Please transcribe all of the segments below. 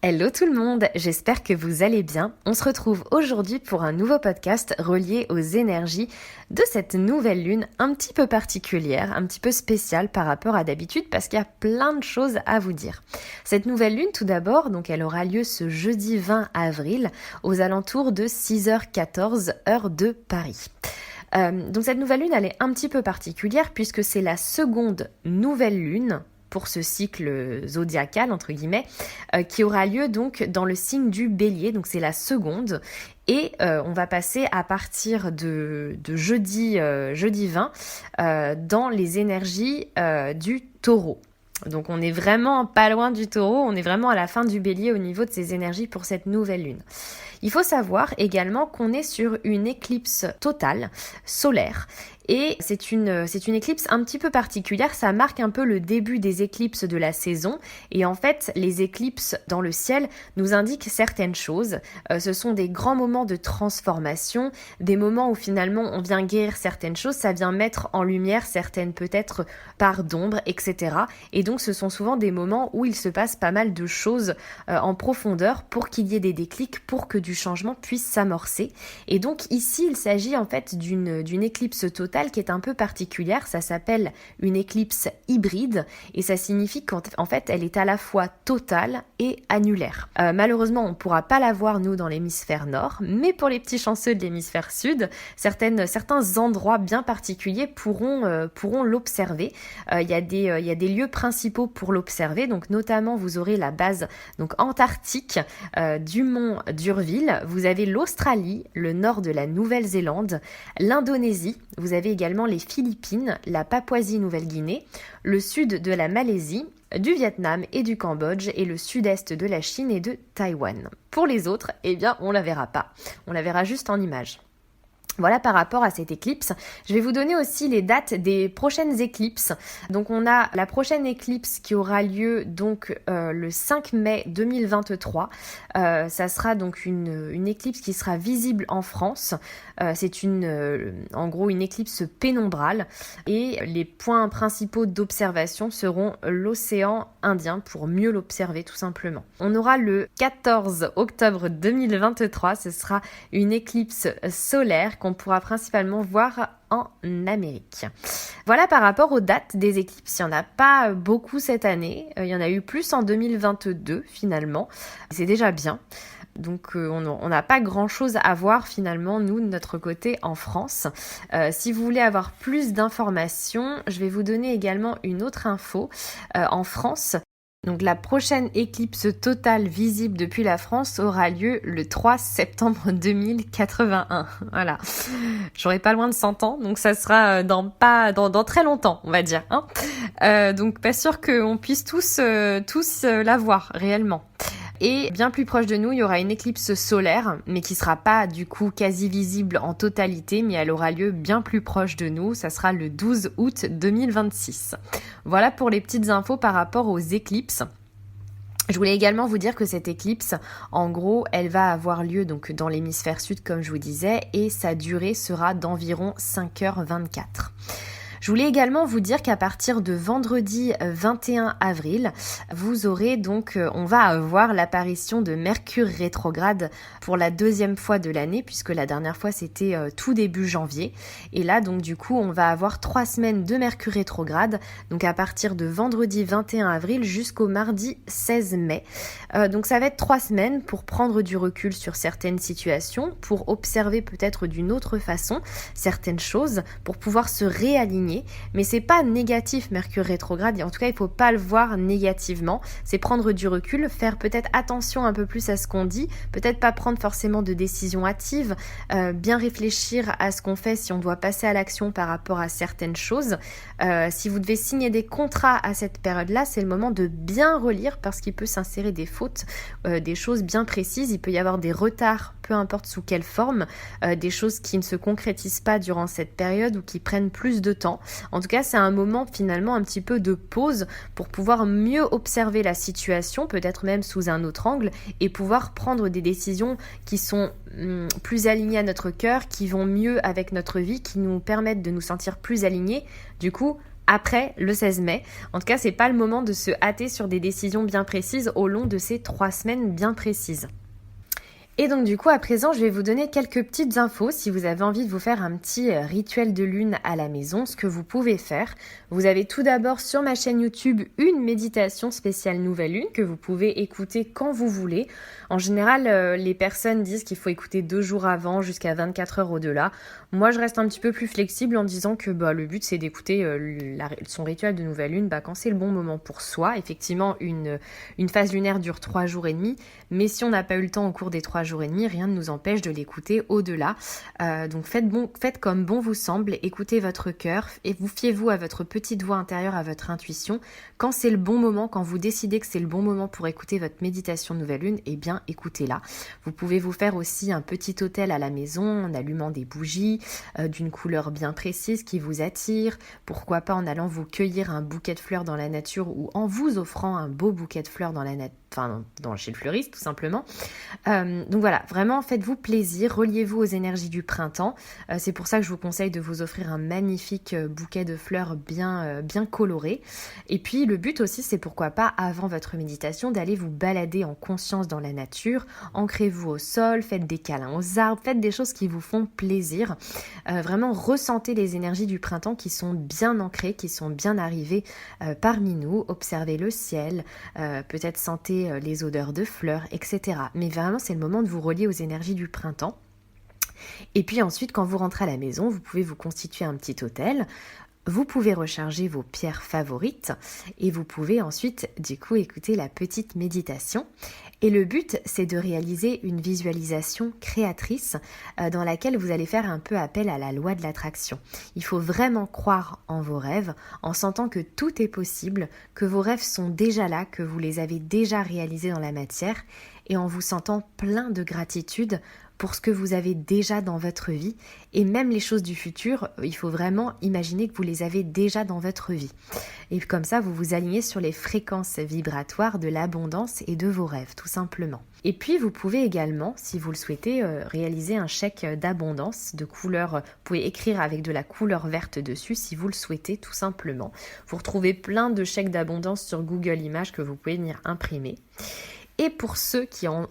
Hello tout le monde, j'espère que vous allez bien. On se retrouve aujourd'hui pour un nouveau podcast relié aux énergies de cette nouvelle lune un petit peu particulière, un petit peu spéciale par rapport à d'habitude parce qu'il y a plein de choses à vous dire. Cette nouvelle lune tout d'abord, donc elle aura lieu ce jeudi 20 avril aux alentours de 6h14 heure de Paris. Donc cette nouvelle lune elle est un petit peu particulière puisque c'est la seconde nouvelle lune pour ce cycle zodiacal, entre guillemets, qui aura lieu donc dans le signe du Bélier, donc c'est la seconde, et on va passer à partir de jeudi 20 dans les énergies du Taureau. Donc on est vraiment pas loin du Taureau, on est vraiment à la fin du Bélier au niveau de ces énergies pour cette nouvelle lune. Il faut savoir également qu'on est sur une éclipse totale solaire. Et c'est une éclipse un petit peu particulière, ça marque un peu le début des éclipses de la saison. Et en fait, les éclipses dans le ciel nous indiquent certaines choses. Ce sont des grands moments de transformation, des moments où finalement on vient guérir certaines choses, ça vient mettre en lumière certaines peut-être parts d'ombre, etc. Et donc ce sont souvent des moments où il se passe pas mal de choses en profondeur pour qu'il y ait des déclics, pour que du changement puisse s'amorcer. Et donc ici, il s'agit en fait d'une éclipse totale qui est un peu particulière, ça s'appelle une éclipse hybride et ça signifie qu'en fait elle est à la fois totale et annulaire. Malheureusement on ne pourra pas la voir nous dans l'hémisphère nord, mais pour les petits chanceux de l'hémisphère sud, certains endroits bien particuliers pourront l'observer. Il y a des lieux principaux pour l'observer, donc notamment vous aurez la base donc antarctique du mont d'Urville, vous avez l'Australie, le nord de la Nouvelle-Zélande, l'Indonésie, vous avez également les Philippines, la Papouasie-Nouvelle-Guinée, le sud de la Malaisie, du Vietnam et du Cambodge et le sud-est de la Chine et de Taïwan. Pour les autres, eh bien, on la verra pas. On la verra juste en image. Voilà par rapport à cette éclipse. Je vais vous donner aussi les dates des prochaines éclipses. Donc on a la prochaine éclipse qui aura lieu donc le 5 mai 2023. Ça sera donc une éclipse qui sera visible en France. C'est en gros une éclipse pénombrale et les points principaux d'observation seront l'océan Indien pour mieux l'observer tout simplement. On aura le 14 octobre 2023, ce sera une éclipse solaire qu'on pourra principalement voir en Amérique. Voilà par rapport aux dates des éclipses, il n'y en a pas beaucoup cette année, il y en a eu plus en 2022 finalement, c'est déjà bien. Donc on n'a pas grand chose à voir finalement nous de notre côté en France. Si vous voulez avoir plus d'informations, je vais vous donner également une autre info. En France, donc la prochaine éclipse totale visible depuis la France aura lieu le 3 septembre 2081. Voilà. J'aurai pas loin de 100 ans, donc ça sera dans très longtemps, on va dire. Donc pas sûr qu'on puisse tous la voir réellement. Et bien plus proche de nous, il y aura une éclipse solaire, mais qui sera pas du coup quasi visible en totalité, mais elle aura lieu bien plus proche de nous. Ça sera le 12 août 2026. Voilà pour les petites infos par rapport aux éclipses. Je voulais également vous dire que cette éclipse, en gros, elle va avoir lieu donc dans l'hémisphère sud, comme je vous disais, et sa durée sera d'environ 5h24. Je voulais également vous dire qu'à partir de vendredi 21 avril, vous aurez donc, on va avoir l'apparition de Mercure rétrograde pour la deuxième fois de l'année, puisque la dernière fois c'était tout début janvier. Et là donc du coup on va avoir 3 semaines de Mercure rétrograde, donc à partir de vendredi 21 avril jusqu'au mardi 16 mai. Donc ça va être 3 semaines pour prendre du recul sur certaines situations, pour observer peut-être d'une autre façon certaines choses, pour pouvoir se réaligner. Mais c'est pas négatif Mercure rétrograde, et en tout cas il faut pas le voir négativement, c'est prendre du recul, faire peut-être attention un peu plus à ce qu'on dit, peut-être pas prendre forcément de décisions hâtives, bien réfléchir à ce qu'on fait si on doit passer à l'action par rapport à certaines choses. Si vous devez signer des contrats à cette période-là, c'est le moment de bien relire parce qu'il peut s'insérer des fautes, des choses bien précises, il peut y avoir des retards, peu importe sous quelle forme, des choses qui ne se concrétisent pas durant cette période ou qui prennent plus de temps. En tout cas, c'est un moment finalement un petit peu de pause pour pouvoir mieux observer la situation, peut-être même sous un autre angle, et pouvoir prendre des décisions qui sont plus alignées à notre cœur, qui vont mieux avec notre vie, qui nous permettent de nous sentir plus alignés, du coup après le 16 mai. En tout cas, c'est pas le moment de se hâter sur des décisions bien précises au long de ces 3 semaines bien précises. Et donc du coup, à présent, je vais vous donner quelques petites infos si vous avez envie de vous faire un petit rituel de lune à la maison, ce que vous pouvez faire. Vous avez tout d'abord sur ma chaîne YouTube une méditation spéciale nouvelle lune que vous pouvez écouter quand vous voulez. En général, les personnes disent qu'il faut écouter 2 jours avant jusqu'à 24 heures au-delà. Moi, je reste un petit peu plus flexible en disant que le but, c'est d'écouter son rituel de nouvelle lune quand c'est le bon moment pour soi. Effectivement, une phase lunaire dure 3 jours et demi, mais si on n'a pas eu le temps au cours des 3 jours et demi, rien ne nous empêche de l'écouter au-delà. Donc faites comme bon vous semble, écoutez votre cœur et vous fiez-vous à votre petite voix intérieure, à votre intuition. Quand c'est le bon moment, quand vous décidez que c'est le bon moment pour écouter votre méditation de nouvelle lune, eh bien écoutez-la. Vous pouvez vous faire aussi un petit autel à la maison en allumant des bougies d'une couleur bien précise qui vous attire. Pourquoi pas en allant vous cueillir un bouquet de fleurs dans la nature ou en vous offrant un beau bouquet de fleurs dans la nature. Chez le fleuriste tout simplement. Donc voilà, vraiment faites-vous plaisir, reliez-vous aux énergies du printemps. C'est pour ça que je vous conseille de vous offrir un magnifique bouquet de fleurs bien coloré. Et puis le but aussi, c'est pourquoi pas avant votre méditation d'aller vous balader en conscience dans la nature. Ancrez-vous au sol, faites des câlins aux arbres, faites des choses qui vous font plaisir. Vraiment ressentez les énergies du printemps qui sont bien ancrées, qui sont bien arrivées parmi nous. Observez le ciel, peut-être sentez les odeurs de fleurs, etc. Mais vraiment, c'est le moment de vous relier aux énergies du printemps. Et puis ensuite, quand vous rentrez à la maison, vous pouvez vous constituer un petit autel. Vous pouvez recharger vos pierres favorites et vous pouvez ensuite, écouter la petite méditation. Et le but, c'est de réaliser une visualisation créatrice dans laquelle vous allez faire un peu appel à la loi de l'attraction. Il faut vraiment croire en vos rêves, en sentant que tout est possible, que vos rêves sont déjà là, que vous les avez déjà réalisés dans la matière et en vous sentant plein de gratitude pour ce que vous avez déjà dans votre vie et même les choses du futur, il faut vraiment imaginer que vous les avez déjà dans votre vie. Et comme ça, vous vous alignez sur les fréquences vibratoires de l'abondance et de vos rêves, tout simplement. Et puis, vous pouvez également, si vous le souhaitez, réaliser un chèque d'abondance de couleur. Vous pouvez écrire avec de la couleur verte dessus si vous le souhaitez, tout simplement. Vous retrouvez plein de chèques d'abondance sur Google Images que vous pouvez venir imprimer. Et pour ceux qui ont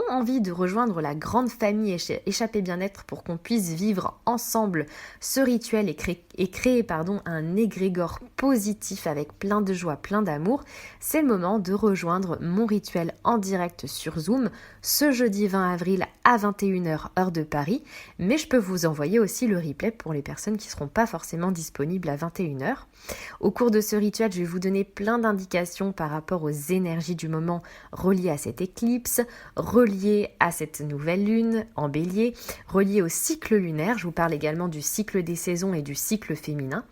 envie de rejoindre la grande famille Échappée Bien-être pour qu'on puisse vivre ensemble ce rituel et créer un égrégore positif avec plein de joie, plein d'amour, c'est le moment de rejoindre mon rituel en direct sur Zoom ce jeudi 20 avril à 21h heure de Paris. Mais je peux vous envoyer aussi le replay pour les personnes qui ne seront pas forcément disponibles à 21h. Au cours de ce rituel, je vais vous donner plein d'indications par rapport aux énergies du moment reliées à cette éclipse, reliées à cette nouvelle lune en bélier, reliées au cycle lunaire. Je vous parle également du cycle des saisons et du cycle féminin.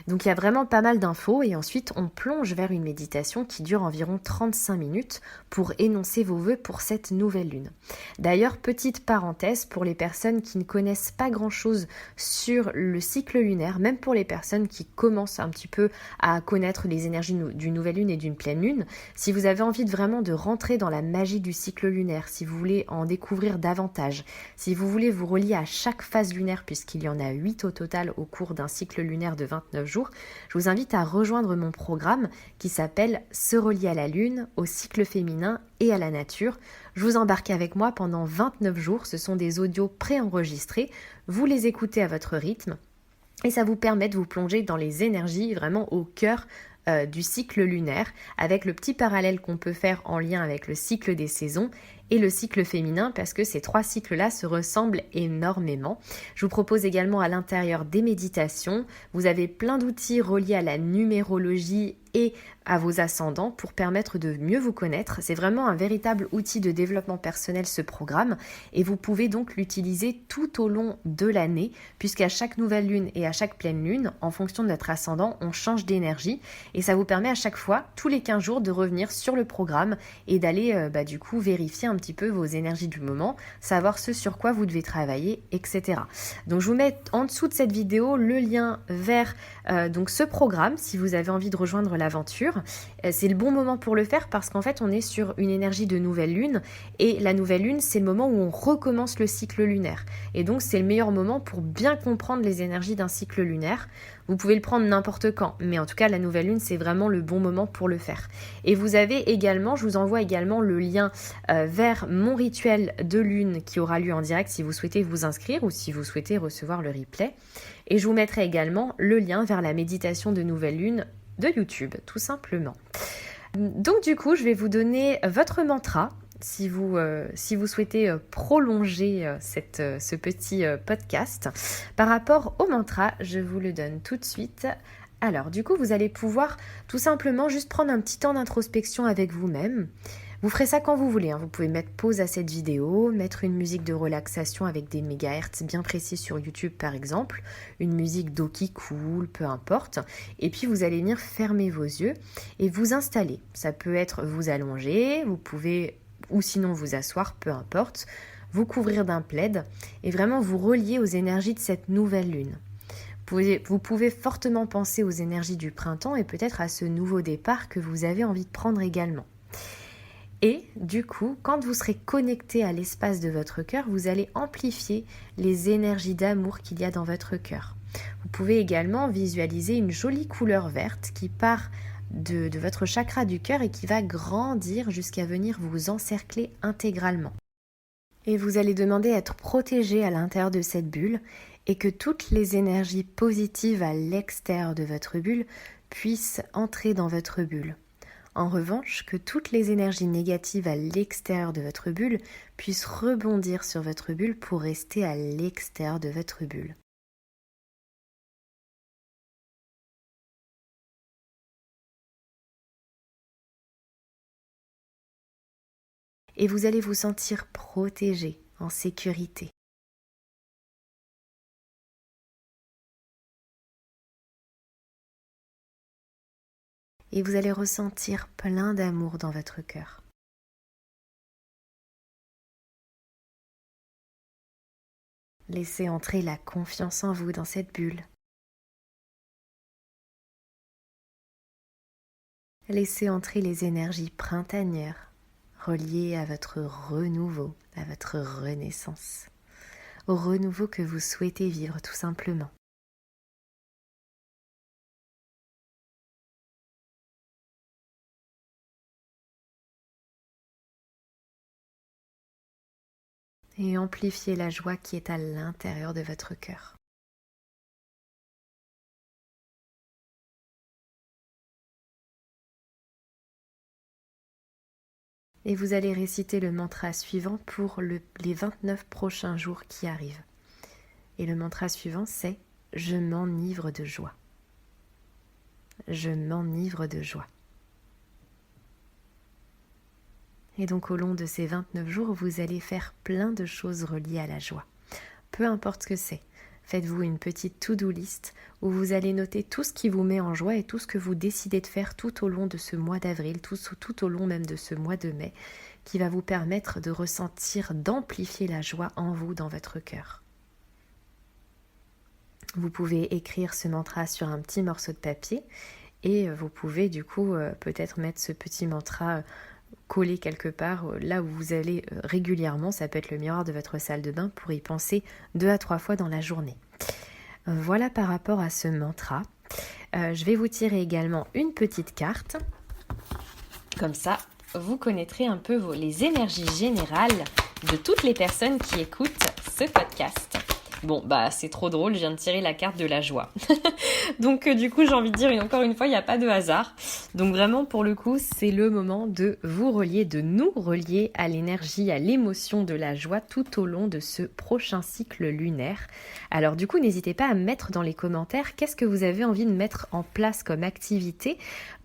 Donc il y a vraiment pas mal d'infos et ensuite on plonge vers une méditation qui dure environ 35 minutes pour énoncer vos vœux pour cette nouvelle lune. D'ailleurs, petite parenthèse pour les personnes qui ne connaissent pas grand-chose sur le cycle lunaire, même pour les personnes qui commencent un petit peu à connaître les énergies d'une nouvelle lune et d'une pleine lune, si vous avez envie vraiment de rentrer dans la magie du cycle lunaire, si vous voulez en découvrir davantage, si vous voulez vous relier à chaque phase lunaire, puisqu'il y en a 8 au total au cours d'un cycle lunaire de 29 jours, je vous invite à rejoindre mon programme qui s'appelle « Se relier à la lune, au cycle féminin et à la nature ». Je vous embarque avec moi pendant 29 jours, ce sont des audios préenregistrés, vous les écoutez à votre rythme et ça vous permet de vous plonger dans les énergies vraiment au cœur du cycle lunaire, avec le petit parallèle qu'on peut faire en lien avec le cycle des saisons et le cycle féminin, parce que ces 3 cycles-là se ressemblent énormément. Je vous propose également à l'intérieur des méditations. Vous avez plein d'outils reliés à la numérologie et à vos ascendants pour permettre de mieux vous connaître. C'est vraiment un véritable outil de développement personnel, ce programme, et vous pouvez donc l'utiliser tout au long de l'année, puisqu'à chaque nouvelle lune et à chaque pleine lune, en fonction de notre ascendant, on change d'énergie, et ça vous permet à chaque fois, tous les 15 jours, de revenir sur le programme et d'aller vérifier un petit peu vos énergies du moment, savoir ce sur quoi vous devez travailler, etc. Donc je vous mets en dessous de cette vidéo le lien vers ce programme, si vous avez envie de rejoindre l'aventure. C'est le bon moment pour le faire parce qu'en fait on est sur une énergie de nouvelle lune et la nouvelle lune c'est le moment où on recommence le cycle lunaire et donc c'est le meilleur moment pour bien comprendre les énergies d'un cycle lunaire. Vous pouvez le prendre n'importe quand, mais en tout cas la nouvelle lune c'est vraiment le bon moment pour le faire. Et vous avez également, je vous envoie également le lien vers mon rituel de lune qui aura lieu en direct si vous souhaitez vous inscrire ou si vous souhaitez recevoir le replay. Et je vous mettrai également le lien vers la méditation de nouvelle lune de YouTube, tout simplement. Donc du coup, je vais vous donner votre mantra si vous souhaitez prolonger ce petit podcast. Par rapport au mantra, je vous le donne tout de suite. Alors du coup, vous allez pouvoir tout simplement juste prendre un petit temps d'introspection avec vous-même. Vous ferez ça quand vous voulez, hein. Vous pouvez mettre pause à cette vidéo, mettre une musique de relaxation avec des mégahertz bien précis sur YouTube par exemple, une musique d'eau qui coule, peu importe. Et puis vous allez venir fermer vos yeux et vous installer. Ça peut être vous allonger, vous pouvez, ou sinon vous asseoir, peu importe, vous couvrir d'un plaid et vraiment vous relier aux énergies de cette nouvelle lune. Vous pouvez fortement penser aux énergies du printemps et peut-être à ce nouveau départ que vous avez envie de prendre également. Et du coup, quand vous serez connecté à l'espace de votre cœur, vous allez amplifier les énergies d'amour qu'il y a dans votre cœur. Vous pouvez également visualiser une jolie couleur verte qui part de votre chakra du cœur et qui va grandir jusqu'à venir vous encercler intégralement. Et vous allez demander à être protégé à l'intérieur de cette bulle et que toutes les énergies positives à l'extérieur de votre bulle puissent entrer dans votre bulle. En revanche, que toutes les énergies négatives à l'extérieur de votre bulle puissent rebondir sur votre bulle pour rester à l'extérieur de votre bulle. Et vous allez vous sentir protégé, en sécurité. Et vous allez ressentir plein d'amour dans votre cœur. Laissez entrer la confiance en vous dans cette bulle. Laissez entrer les énergies printanières reliées à votre renouveau, à votre renaissance, au renouveau que vous souhaitez vivre tout simplement. Et amplifiez la joie qui est à l'intérieur de votre cœur. Et vous allez réciter le mantra suivant pour les 29 prochains jours qui arrivent. Et le mantra suivant, c'est « Je m'enivre de joie ». Je m'enivre de joie. Et donc au long de ces 29 jours, vous allez faire plein de choses reliées à la joie. Peu importe ce que c'est. Faites-vous une petite to-do list où vous allez noter tout ce qui vous met en joie et tout ce que vous décidez de faire tout au long de ce mois d'avril, tout au long même de ce mois de mai, qui va vous permettre de ressentir, d'amplifier la joie en vous, dans votre cœur. Vous pouvez écrire ce mantra sur un petit morceau de papier et vous pouvez du coup peut-être mettre ce petit mantra collé quelque part là où vous allez régulièrement. Ça peut être le miroir de votre salle de bain pour y penser 2 à 3 fois dans la journée. Voilà par rapport à ce mantra. Je vais vous tirer également une petite carte. Comme ça, vous connaîtrez un peu les énergies générales de toutes les personnes qui écoutent ce podcast. Bon, c'est trop drôle, je viens de tirer la carte de la joie. Donc du coup, j'ai envie de dire, encore une fois, il n'y a pas de hasard. Donc vraiment, pour le coup, c'est le moment de vous relier, de nous relier à l'énergie, à l'émotion de la joie tout au long de ce prochain cycle lunaire. Alors du coup, n'hésitez pas à mettre dans les commentaires qu'est-ce que vous avez envie de mettre en place comme activité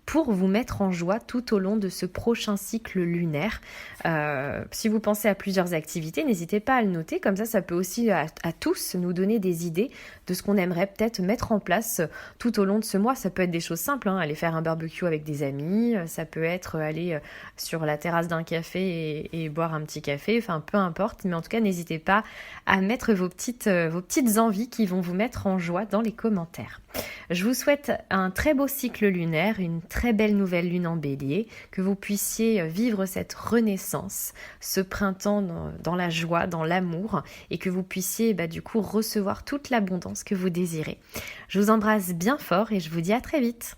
pour vous mettre en joie tout au long de ce prochain cycle lunaire. Si vous pensez à plusieurs activités, n'hésitez pas à le noter, comme ça peut aussi à tous nous donner des idées de ce qu'on aimerait peut-être mettre en place tout au long de ce mois. Ça peut être des choses simples, aller faire un barbecue avec des amis, ça peut être aller sur la terrasse d'un café et boire un petit café, enfin peu importe, mais en tout cas n'hésitez pas à mettre vos petites envies qui vont vous mettre en joie dans les commentaires. Je vous souhaite un très beau cycle lunaire, une très très belle nouvelle lune en bélier, que vous puissiez vivre cette renaissance, ce printemps dans la joie, dans l'amour, et que vous puissiez du coup recevoir toute l'abondance que vous désirez. Je vous embrasse bien fort et je vous dis à très vite.